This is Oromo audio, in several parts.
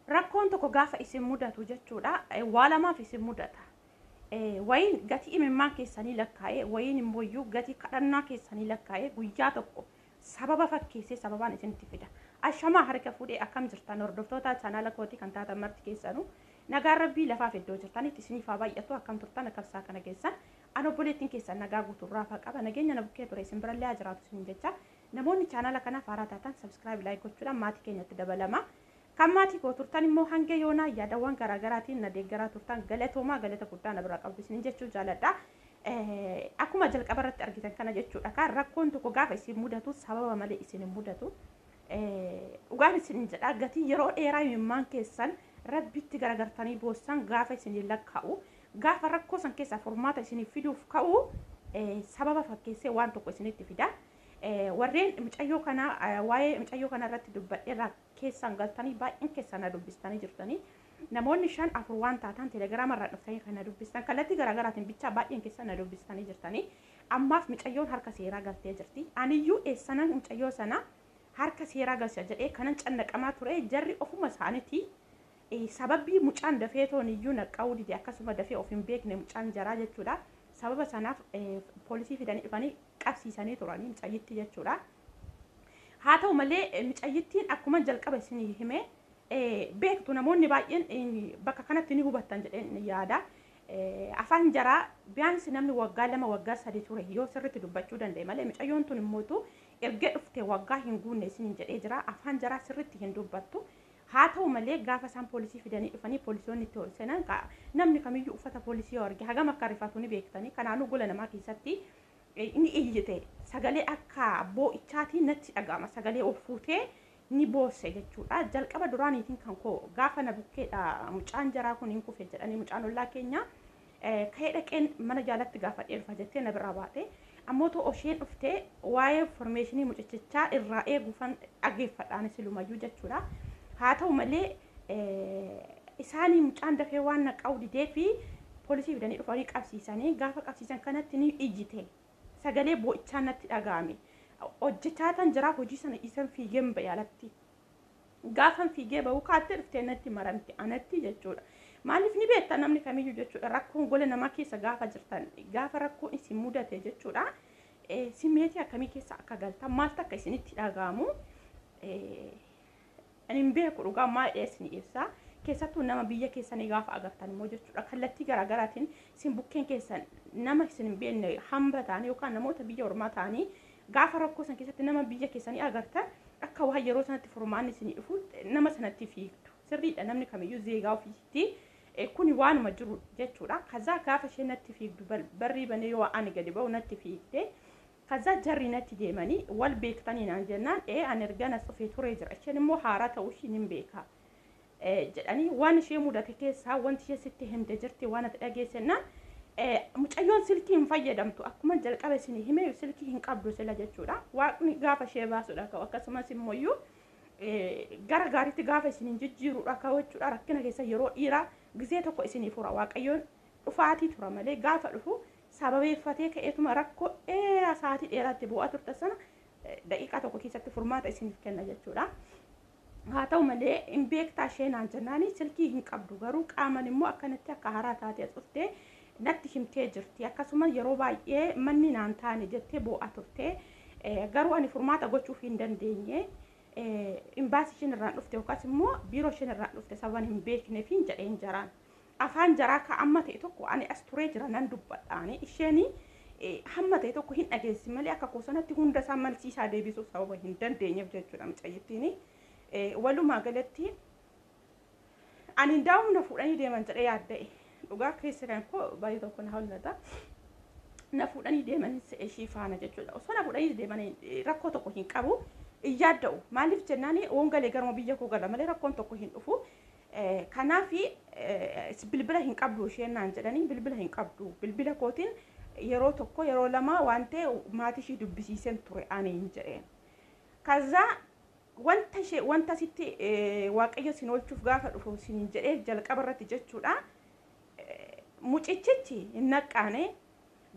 rakkoon tokko gaafa isin mudatu jechuudha waa lamaaf isin mudata. Wayin gatii imimmaan keessanii lakkaa'ee wayin immoo gatii kadhannaa keessanii lakkaa'ee guyyaa tokko sababa fakkeessee sababaan isinitti fida. Ashamaa harka fuudhee akkam jirtan hordoftoota chaanaala kootii kan taatan marti keessanuu nagaa rabbii lafaaf iddoo jirtanitti isiniif haa baay'atu akkam turtan akkabsaa kana keessan an obboleettiin keessan nagaa guutuurraa qaba nageenya na bukkee ture isin birallee haa jiraatu isin jecha namoonni chaanaala kanaaf haaraa taatan subscribe like gochuudhaan maatii keenyatti dabalama. Kan maatii koo turtan immoo hanga yoonaa yaadawwan garaagaraatiin na deeggaraa turtan galatoomaa galata guddaa na bira qabdu isin jechuu jaaladha. Akkuma jalqaba irratti argitan kana jechuudha kan rakkoon tokko gaafa isin mudatu sababa malee isin hin mudatu. Dhugaan isin jedha gatii yeroo dheeraa imimmaan keessan rabbitti garagartanii boossan gaafa isin lakkaa'u gaafa rakkoo san keessaa furmaata isin fiduuf ka'u sababa fakkeessee waan tokko isinitti fida. Warreen mucayyoo kana waa'ee mucayyoo kana irratti dubbadheerraa keessan galtanii baay'een keessan na dubbistanii jirtanii namoonni 5-4 waan taatan telegiraama irraa dhuftanii kan na dubbistan kallattii garaagaraatiin bichaa baay'een keessan na dubbistanii jirtanii ammaaf mucayyoon harka seeraa galtee jirti. Aniyyuu eessanan mucayyoo sana harka seeraa galcha jedhee kanan cannaqamaa ture jarri ofuma isaaniitii sababii mucaan dafee tooniyyuu naqqa'uu dide akkasuma dafee of hin beekne mucaan jaraa jechuudha. Sababa sanaaf poolisii fidanii dhufanii qabsiisanii turanii mucayyitti jechuudha. Haa ta'u malee mucayyittiin akkuma jalqaba isinii hime beektu namoonni baay'een bakka kanatti ni hubattan jedheen yaada. Afaan jaraa biyaansi namni waggaa 2 waggaa 3 ture yoo sirriitti dubbachuu danda'e malee mucayyoon tun immoo erga dhufte waggaa hin guunne isin jedhee jira. Afaan jaraa sirriitti hin dubbattu. Haa ta'u malee gaafa isaan poolisii fidanii dhufanii poolisoonni itti hoolsenan namni kamiyyuu uffata poolisii arge hagam akka rifatu ni beektanii kanaanuu gola namaa keessatti ni iyyite sagalee akka boo'ichaatiin natti dhaga'ama sagalee of fuutee ni boosse jechuudha. Jalqaba duraaniitiin kan koo gaafa na bukkeedha mucaan jaraa kun hin kufe jedhanii mucaan ollaa keenya ka'ee dhaqeen mana jaalatti gaafa dheerfa jettee na biraa baate ammoo too isheen dhuftee waa'ee informeeshinii mucichichaa irraa eeguufan dhaggeeffadhaan silumayyuu jechuudha. Haa ta'u malee isaanii mucaan dafee waan naqqa'uu didee fi poolisii fidanii dhufanii qabsiisanii gaafa qabsiisan kanatti ni iyyite sagalee boo'ichaa natti dhaga'ame. Hojjechaatan jiraa hojii sana isan fiigeen bayaalatti gaafan fiigee bahuu kaattee dhuftee natti maramte anatti jechuudha. Maaliif ni beektan namni kamiyyuu jechuudha rakkoon gola namaa keessa gaafa jirtan gaafa rakkoon isin mudate jechuudha simmeetii akkamii keessa akka galtan maaltu akka isinitti dhaga'amu ani beeku dhugaa maal isin ibsa keessattuu nama biyya keessanii gaafa agartan immoo jechuudha kallattii garaagaraatiin isin bukkeen keessan nama isin hin beekne hamba ta'anii yookaan namoota biyya ormaa ta'anii gaafa rakkoo san keessatti nama biyya keessanii agartan akka waa yeroo sanatti furmaanni isin dhufu nama sanatti fiigdu sirriidha namni kamiyyuu zeegaa ofiitti kuni waanuma jiru jechuudha. Kazaa gaafa isheen natti fiigdu barrii banee yoo ani gadi ba'u natti fiigde kazaa jarri natti deemanii wal beektanii naan jennaan ani erga nas dhufee ture jira isheen immoo haaraa ta'uu isheen hin beeka jedhanii waan ishee mudate keessaa wanti ishee sitti himte jirti waan ati dhageessennaan mucayyoon silkii hin fayyadamtu akkuma jalqaba isin hime silkii hin qabdu sila jechuudha. Waaqni gaafa ishee baasudha ka'u akkasumas immoo gara gaariitti gaafa isin hin jijjiirudha ka'u jechuudha. Rakkina keessa yeroo dhiiraa gisee tokko isin fura waaqayyoon dhufaatii tura malee gaafa dhufu sababeeffatee ka'eetuma rakkoo dheeraa sa'aatii dheeraatti bu'aa turte sana daqiiqaa tokko keessatti furmaata isiniif kenna jechuudha. Haa ta'u malee hin beektaa ishee naan jennaani silkii hin qabdu garuu qaaman immoo akkanatti akka haaraa taatee dhuftee natti himtee jirti akkasuma yeroo baay'ee manni naan taane jettee bu'aa turte garuu ani furmaata gochuuf hin dandeenye imbaasii isheen irraan dhufte yookaas immoo biiroo isheen irraan dhufte sababan hin beekneef hin jedheen jaraan afaan jaraa ka amma ta'e tokko ani as turee jira nan dubbadhaani isheen hamma ta'e tokko hin dhageessi malee akka kosanatti hunda isaa malsiisaa deebisuuf sababa hin dandeenyeef jechuudha mucayyittiin. Walumaa galatti ani daawuna fuudhanii deeman jedhee yaadda'e dhugaa keessa kan koo baay'ee tokko na hawlata na fuudhanii deeman ishii faana jechuudha. Osoo na fuudhanii deeman rakkoo tokko hin qabu yaadda'u maaliif jennaani wongalee garuma biyya koo gala malee rakkoon tokko hin dhufu. Kanaaf bilbila hin qabdu isheen naan jedhanii bilbila hin qabdu bilbila kootiin yeroo tokko yeroo lama waan ta'e maatii ishii dubbisiiseen ture ani hin jedheen. Kazaa wanta sitti waaqayyo sin oolchuuf gaafa dhufu sin jedhee jalqaba irratti jechuudha. Mucichichi hin naqqaane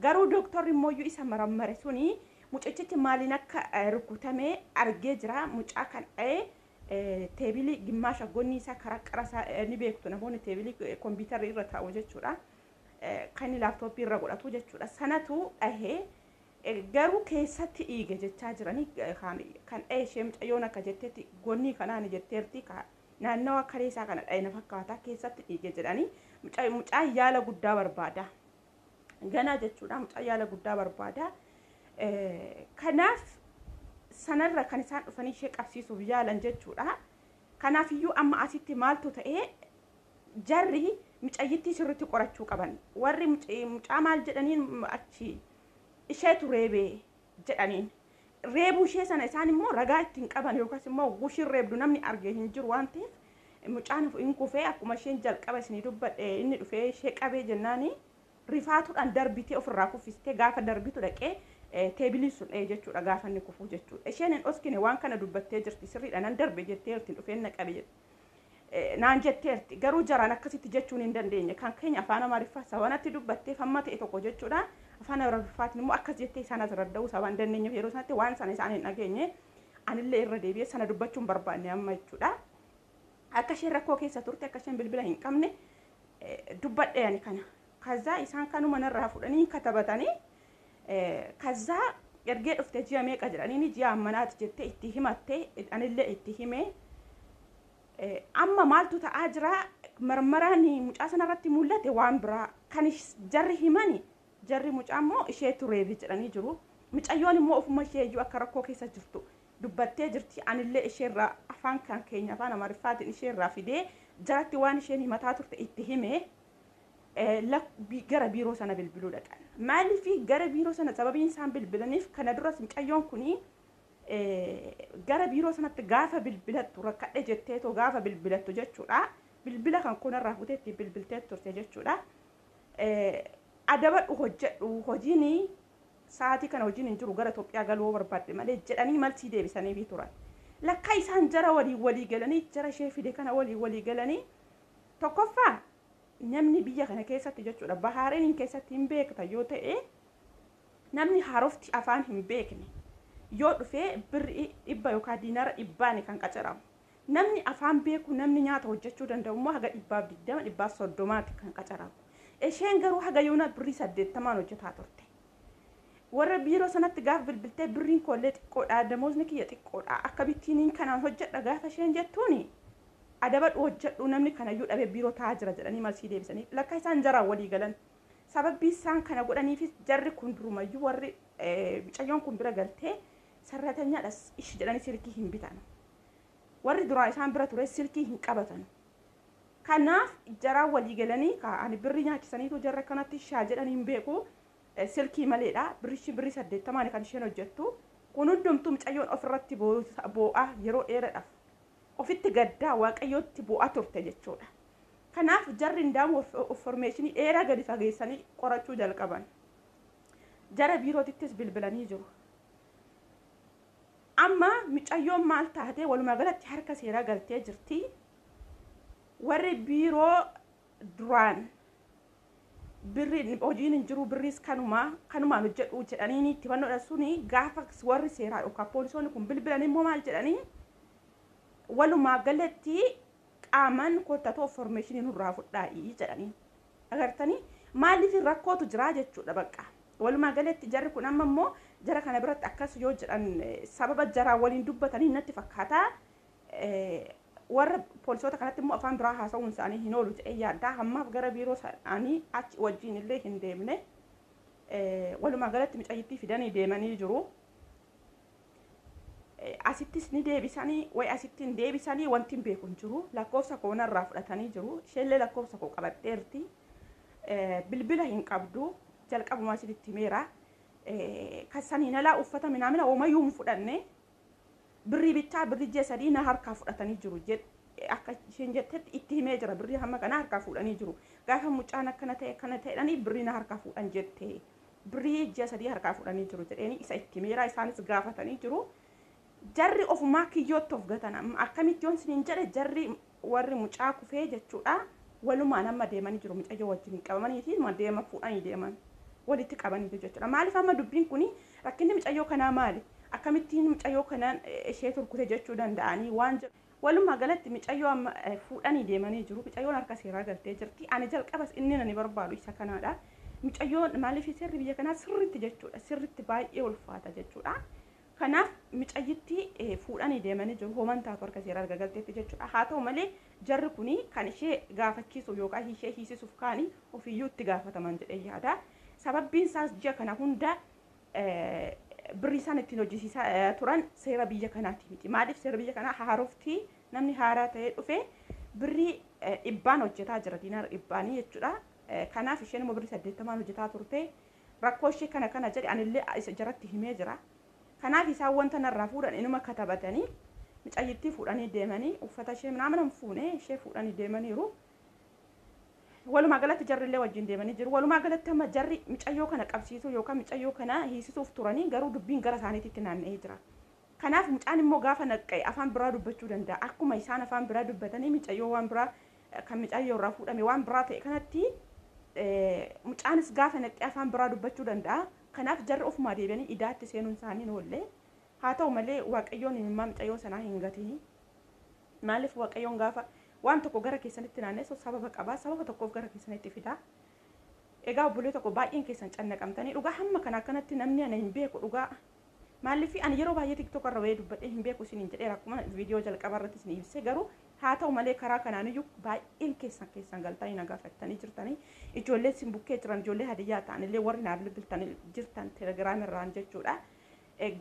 garuu dooktorri immoo isa marammare suni mucichichi maaliin akka rukutamee argee jira mucaa kan dha'ee teebilii gimmaasha gonni isaa karaa qarasaa ni beektu namoonni teebilii kompiitarri irra taa'u jechuudha. Kan laaptooppii irra godhatu jechuudha. Sanatu dhahee garuu keessatti dhiige jechaa jiranii kan ishee mucayyoon akka jetteetti gonnii kanaan jetteerti naannawa kareesaa kana dhahe na fakkaata keessatti dhiige jedhanii mucaa yaala guddaa barbaada. Ganaa jechuudha mucaa yaala guddaa barbaada. Kanaaf sanarra kan isaan dhufanii ishee qabsiisuuf yaalan jechuudha. Kanaaf iyyuu amma asitti maaltu ta'ee jarri mucayyittii sirriitti qorachuu qaban. Warri mucaa maal jedhaniin achi isheetu reebee jedhaniin. Reebuu ishee sana isaan immoo ragaa ittiin qaban yookaas immoo gushiin reebdu namni argee hin jiru waan ta'eef mucaan hin kufee akkuma isheen jalqaba isinii dubbadhe inni dhufee ishee qabee jennaani rifaatuudhaan darbitee ofirraa kuffistee gaafa darbitu dhaqee teebilii sun jechuudha gaafa inni kufuu jechuudha. Isheen hin oskine waan kana dubbattee jirti sirriidha nan darbe jetteerti dhufee na qabe naan jetteerti garuu jaraan akkasitti jechuun hin dandeenye kan keenya afaan amaariffaa sabanatti dubbattee famma ta'e tokko jechuudha. Afaan amaariffaatiin immoo akkas jettee isaan as radda'uu saban dandeenyeef yeroo sanatti waan sana isaan hin dhageenye anillee irra deebi'ee sana dubbachuun barbaanne amma jechuudha. Akka isheen rakkoo keessa turte akka isheen bilbila hin qabne dubbadhe ani kana. Kazaa isaan kanuma narraa fudhanii katabatanii kazaa ergee dhuftee ji'a meeqa jedhanii ji'a ammanaati jettee itti himattee anillee itti himee amma maaltu ta'aa jira marmaraan mucaa sanarratti mul'ate waan biraa kan jarri himani jarri mucaa immoo isheetu reebi jedhanii jiru. Mucayyoon immoo ofuma ishee iyyuu akka rakkoo keessa jirtu dubbattee jirti. Anillee isheerraa afaan kan keenya afaan amaariffaatiin isheerraa fidee jaratti waan isheen himataa turte itti himee gara biiroo sana bilbiluu dhaqan. Maaliif gara biiroo sana sababiin isaan bilbilaniif kana duras mucayyoon kuni gara biiroo sanatti gaafa bilbilattu rakkadhe jetteetoo gaafa bilbilattu jechuudha. Bilbila kan kunarraa futeetti bilbiltee turte jechuudha. Adabadhu hojjedhu hojiin sa'aatii kana hojiin hin jiru gara Itoophiyaa galuu barbaadde malee jedhanii malsii deebisanii turan. Lakka isaan jara walii galanii jara ishee fide kana walii galanii tokkoffaa namni biyya kana keessatti jechuudha bahaareen keessatti hin beekta yoo ta'e namni haarofti afaan hin beekne yoo dhufee birri 100 yookaan diinaara 100 kan qacaramu. Namni afaan beeku namni nyaata hojjechuu danda'u immoo haga 120 130 kan qacaramu. Isheen garuu haga yoona birri 80 hojjetaa turte. Warra biiroo sanatti gaafa bilbiltee birriin kollee xiqqoodha damoosni kiyya xiqqoodha akka bittiiniin kanaan hojjedha gaafa isheen jettuuni adabadhu hojjedhu namni kanayyuu dhabee biiroo taa'aa jira jedhanii malsii deebisanii lakka isaan jaraan walii galan. Sababbii isaan kana godhaniifis jarri kun durumayyuu warri mucayyoon kun bira galtee sarratanyaadhas ishi jedhanii silkii hin bitan. Warri duraan isaan bira ture silkii hin qabatan. Kanaaf jaraan walii galanii ani birri nyaachisaniitu jarra kanatti shaa jedhanii hin beeku. Silkii maleedha birri 80 kan isheen hojjettu kun hundumtuu mucayyoon ofirratti boo'a yeroo dheeraadhaaf ofitti gaddaa waaqayyootti boo'a turte jechuudha. Kanaaf jarri indaamu informationii dheeraa gadi fageessanii qorachuu jalqaban. Jara biirootittis bilbilanii jiru. Amma mucayyoon maal taatee walumaa galatti harka seeraa galtee jirti. Warri biiroo duraan birri hojiin hin jiru birris kanumaan hojjedhu jedhanii itti fannoodha suni gaafa warri seeraa yookaan poolisoonni kun bilbilan immoo maal jedhanii walumaa galatti qaaman kottatoo informationii nurraa fudhaa'ii jedhanii agartanii maaliif rakkootu jira jechuudha bakka walumaa galatti jarri kun amma immoo jara kana biratti akkas yoo jedhan sababa jaraa waliin dubbatanii natti fakkaata warra poolisoota kanatti immoo afaan biraa haasa'uun isaanii hin oolu jedhee yaaddaa hammaaf gara biiroo isaanii achi wajjin illee hin deemne walumaa galatti mucayyittii fidanii deemanii jiru. Asittis ni deebisanii way asitti hin deebisanii wanti hin beeku hin jiru lakkoofsa koonarraa fudhatanii jiru isheellee lakkoofsa koo qabatteerti bilbila hin qabdu jalqabumaa asitti meera kasanii nalaa uffata minaamina oomayyuu hin fudhanne. Birri bittaa birri jeesadii na harkaa fudhatanii jiru akka isheen jettetti itti himee jira birri hamma kana harkaa fuudhanii jiru gaafa mucaan akkana ta'edhanii birri na harkaa fuudhan jette birri jeesadii harkaa fuudhanii jiru jedhanii isa itti himeera isaanis gaafatanii jiru. Jarri ofumaa kiyyootti of gatan akkamitti yoon siniin jedhe jarri warri mucaa kufee jechuudha walumaa nama deemanii jiru mucayyoo wajjin qabamanii fi deema fuudhanii deeman walitti qabanii jechuudha. Maaliif amma dubbiin kun rakkinni mucayyoo kanaa maali? Akkamittiin mucayyoo kanaan ishee turkute jechuu danda'anii waan walumaa galatti micayyoo amma fuudhanii deemanii jiru. Micayyoon harka seeraa galtee jirti. Ani jalqabas inni ani barbaadu isa kanaadha. Micayyoon maaliif seerri biyya kanaa sirriitti jechuudha. Sirriitti baay'ee ulfaata jechuudha. Kanaaf micayyitti fuudhanii deemanii jiru. Hooman taatu harka seeraa arga galteetti jechuudha. Haa ta'u malee jarri kuni kan ishee gaafachiisu yookaan ishee hiisisuuf kaanii ofiyyuu itti gaafataman jedhee yaada. Sababbiin isaas ji'a kana hunda birrii isaan ittiin hojjisiisaa turan seera biyya kanaati miti. Maaliif seera biyya kanaa haaroftii namni haaraa ta'ee dhufee birrii dhibbaan hojjetaa jira. Diinaar dhibbaanii jechuudha. Kanaaf isheen immoo birrii 80 hojjetaa turte. Rakkoo ishee kana jedhe anillee isa jaratti himee jira. Kanaaf isaan wanta narraa fuudhan inuma katabatanii micayyittii fuudhanii deemanii uffata ishee namni fuune ishee fuudhanii deemaniiru. Walumaa galatti jarrillee wajjin deemanii jiru. Walumaa galatti amma jarri micayyoo kana qabsiisuu yookaan micayyoo kana hiisisuuf turanii garuu dubbiin gara isaaniitti naanna'ee jira. Kanaaf mucaan immoo gaafa naqqa'e afaan biraa dubbachuu danda'a. Akkuma isaan afaan biraa dubbatanii micayyoo waan biraa kan micayyoo irraa fuudhame waan biraa ta'e kanatti mucaanis gaafa naqqa'e afaan biraa dubbachuu danda'a. Kanaaf jarri ofumaa deebi'anii idaatti seenuun isaanii noollee. Haa ta'u malee waaqayyoon immoo micayyoo sanaa hin gatiin. Maaliif waaqayyoon gaafa waan tokko gara keessanitti naanneessu sababa qaba. Sababa tokkoof gara keessanitti fida. Egaa obbolee tokko baay'een keessan cannaqamtanii dhugaa hamma kana akkanatti namni ana hin beeku dhugaa. Maaliif ani yeroo baay'ee TikTok irra wayii dubbadhee hin beeku isiniin jedhee akkuma viidiyoo jalqaba irratti isin ibse garuu haa ta'u malee karaa kanaan iyyuu baay'een keessan galtanii na gaafattanii jirtanii ijoollee isin bukkee jiran ijoollee hadiyyaa ta'anillee warri naaf bilbiltanii jirtan telegiraam irraan jechuudha.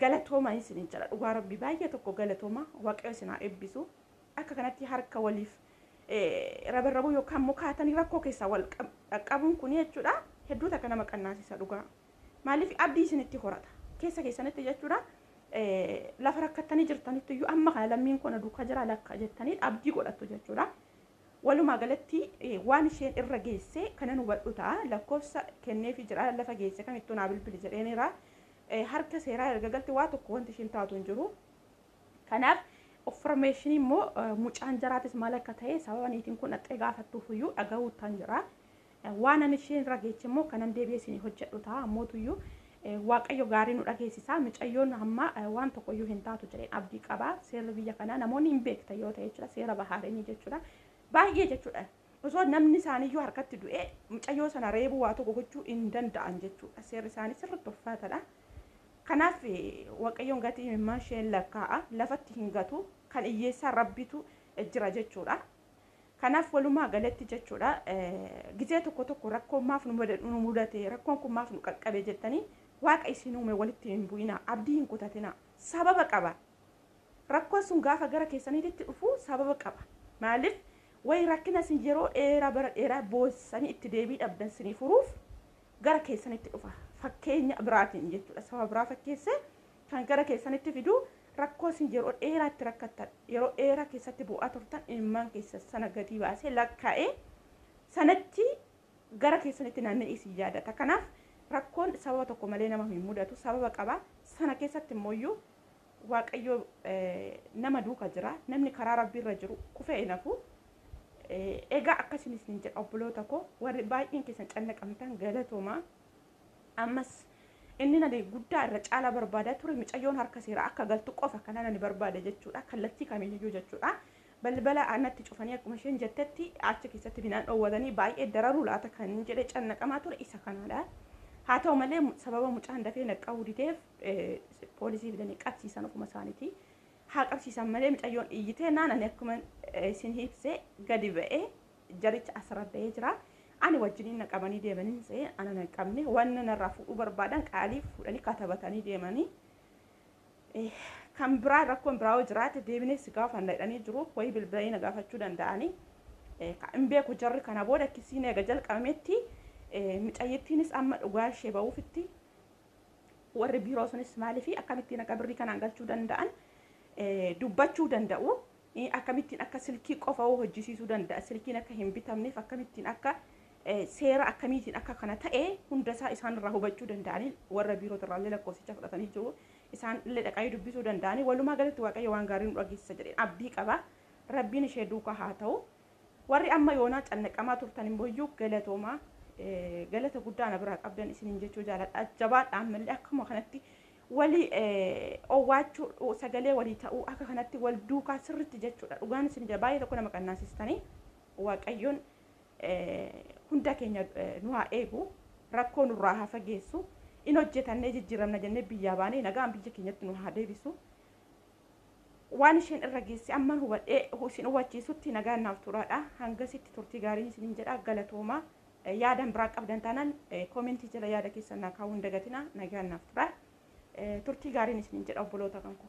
Galatooma isiniin jedha dhugaa rabbi baay'ee tokko galatooma waaqayyo isin haa eebbisu. Akka kanatti harka waliif rabarrabuu yookaan mukaatanii rakkoo keessaa wal qabuun kun jechuudha hedduu takka nama qannaasisa dhugaa. Maaliif abdii isinitti horata keessa keessanitti jechuudha. Lafa rakkattanii jirtanitti iyyuu amma kana lammiin kun duukaa jira lakka jettanii abdii godhattu jechuudha. Walumaa galatti waan isheen irra geesse kanan hubadhu ta'a lakkoofsa kenneefi jira lafa geesse kamittuu naa bilbili jedheeniira. Harka seeraa erga galte waa tokko wanti isheen taatu hin jiru. Kanaaf information immoo mucaan jaraatis maal akka ta'e sababa niitiin kun dhaxxee gaafattuuf iyyuu dhagahuu tan jira. Waan ani isheen irra geesse immoo kanan deebi'ee isin hojjedhu ta'a ammootu iyyuu waaqayyo gaarii nu dhageessisa micayyoon amma waan tokko iyyuu hin taatu jedheen abdii qaba. Seerri biyya kanaa namoonni hin beektan yoo ta'e jechuudha seera bahaarenii jechuudha. Baay'ee jechuudha. Osoo namni isaaniiyyuu harkatti du'e micayyoo sana reebuu waa tokko gochuu hin danda'an jechuudha. Seerri isaanii sirriitti ulfaataadha. Kanaaf waaqayyoon gatii himmaa isheen lakkaa'a lafatti hin gatu kan hiyyeessaa rabbitu jira jechuudha. Kanaaf walumaa galatti jechuudha gizee tokko rakkoon maaf nu mudate rakkoon kun maaf nu qaqqabe jettanii waaqa isin uume walitti hin bu'ina abdii hin kutatina sababa qaba. Rakkoon sun gaafa gara keessaniitti dhufu sababa qaba. Maaliif wayi rakkina isin yeroo dheeraa bara dheeraa boossanii itti deebii dhabdan isinii furuuf gara keessanitti dhufa. Fakkeenya biraatiin jechuudha sababa biraa fakkeesse kan gara keessanitti fidu rakkoo isin yeroo dheeraatti rakkattan yeroo dheeraa keessatti bu'aa turtan ilmaan keessa sana gadi baasee lakkaa'ee sanatti gara keessanitti naanna'ee isin yaadata. Kanaaf rakkoon sababa tokko malee nama hin mudatu sababa qaba. Sana keessatti immoo waaqayyo nama duuka jira namni karaa rabbii irra jiru kufee nafu. Egaa akkasinis hin jedha obboloota koo warri baay'een keessan cannaqamtan galatooma. Ammas inni nadi guddaa irra caalaa barbaada ture micayyoon harka seeraa akka galtu qofa kana nani barbaada jechuudha. Kallattii kamiiyyuu jechuudha. Balbala aanatti cufanii akkuma isheen jettetti achi keessatti binaan dhoowwatanii baay'ee dararuu laata kan jedhe cannaqamaa ture isa kanaadha. Haa ta'u malee sababa mucaan dafee naqqa'uu dideef poolisii fidanii qabsiisan ofuma isaaniiti. Haa qabsiisan malee micayyoon iyyitee naannani akkuma isin ibse gadi ba'ee jaricha asirradda'ee jira. Ani wajjiniin naqamanii deemanii see ana naqamne wanna narraa fuudhuu barbaadan qaalii fuudhanii katabatanii deemanii kan biraa rakkoon biraa jiraate deebinee si gaafa handhaadhanii jiru wayii bilbilanii na gaafachuu danda'anii kan beeku jarri kana booda akkisiin eega jalqabametti micayyittiinis amma dhugaa ishee ba'uufitti warri biiroo sunis maaliifi akkamittiin akka birrii kanaan galchuu danda'an dubbachuu danda'u. Akkamittiin akka silkii qofa hojjisiisuu danda'a silkiin akka hin bitamneef akkamittiin akka seera akkamiitiin akka kana ta'e hundasaa isaan irraa hubachuu danda'anii warra biiroo irraallee lakkoofsicha fudhatanii jiru. Isaan illee dhaqanii dubbisuu danda'anii walumaa galatti waaqayyo waan gaarii nu dhageessisa jedheen abdii qaba. Rabbiin ishee duukaa haa ta'u. Warri amma yoonaa cannaqamaa turtan immoo iyyuu galatooma galata guddaa na biraa qabdan isiniin jechuu jaaladha. Jabaadhaan malee akkuma kanatti walii owwaachuu sagalee walii ta'uu akka kanatti wal duukaa sirriitti jechuudha. Dhugaan isin baay'ee tokko nama qannaasistanii waaqayyoon hunda keenya nu haa eegu rakkoo nurraa haa fageessu in hojjetannee jijjiiramna jennee biyyaa baanee nagaan biyya keenyatti nu haa deebisu. Waan isheen irra geesse amman hubadhee isin hubachiisutti nagaan naaf turaadha. Hangasitti turtii gaariin isin jedha galatoomaa. Yaadan biraa qabdan taanaan koomentii jala yaada keessan naa kaa'uu hin dagatinaa nagaan naaf turaa. Turtii gaariin isin jedha obboloota kan koo.